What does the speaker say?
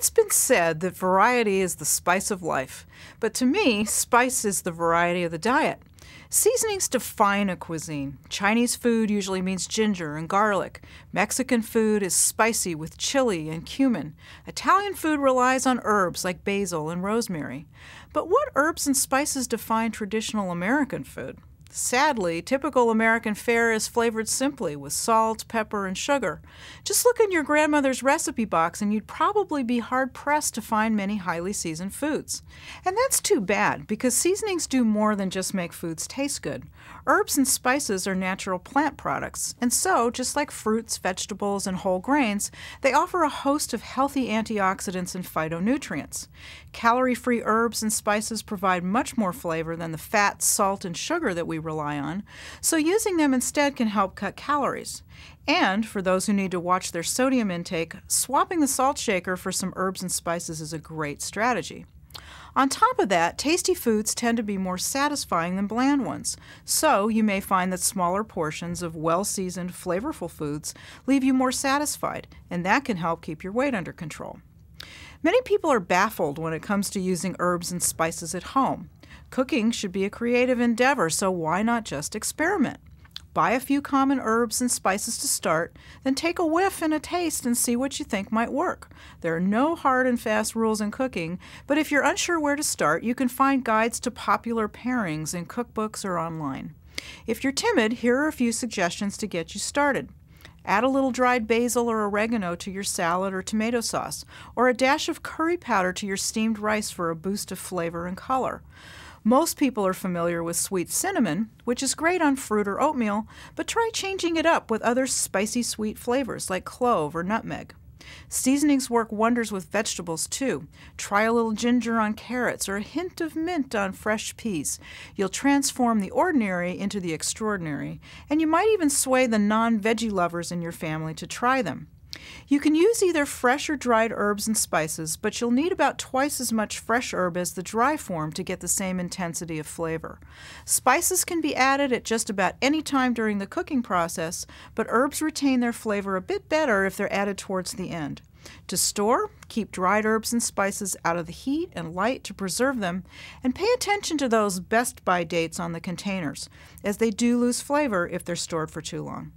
It's been said that variety is the spice of life, but to me, spice is the variety of the diet. Seasonings define a cuisine. Chinese food usually means ginger and garlic. Mexican food is spicy with chili and cumin. Italian food relies on herbs like basil and rosemary. But what herbs and spices define traditional American food? Sadly, typical American fare is flavored simply with salt, pepper, and sugar. Just look in your grandmother's recipe box and you'd probably be hard-pressed to find many highly seasoned foods. And that's too bad, because seasonings do more than just make foods taste good. Herbs and spices are natural plant products, and so, just like fruits, vegetables, and whole grains, they offer a host of healthy antioxidants and phytonutrients. Calorie-free herbs and spices provide much more flavor than the fat, salt, and sugar that we rely on, so using them instead can help cut calories. And for those who need to watch their sodium intake, swapping the salt shaker for some herbs and spices is a great strategy. On top of that, tasty foods tend to be more satisfying than bland ones, so you may find that smaller portions of well-seasoned, flavorful foods leave you more satisfied, and that can help keep your weight under control. Many people are baffled when it comes to using herbs and spices at home. Cooking should be a creative endeavor, so why not just experiment? Buy a few common herbs and spices to start, then take a whiff and a taste and see what you think might work. There are no hard and fast rules in cooking, but if you're unsure where to start, you can find guides to popular pairings in cookbooks or online. If you're timid, here are a few suggestions to get you started. Add a little dried basil or oregano to your salad or tomato sauce, or a dash of curry powder to your steamed rice for a boost of flavor and color. Most people are familiar with sweet cinnamon, which is great on fruit or oatmeal, but try changing it up with other spicy sweet flavors like clove or nutmeg. Seasonings work wonders with vegetables too. Try a little ginger on carrots or a hint of mint on fresh peas. You'll transform the ordinary into the extraordinary, and you might even sway the non-veggie lovers in your family to try them. You can use either fresh or dried herbs and spices, but you'll need about twice as much fresh herb as the dry form to get the same intensity of flavor. Spices can be added at just about any time during the cooking process, but herbs retain their flavor a bit better if they're added towards the end. To store, keep dried herbs and spices out of the heat and light to preserve them, and pay attention to those best by dates on the containers, as they do lose flavor if they're stored for too long.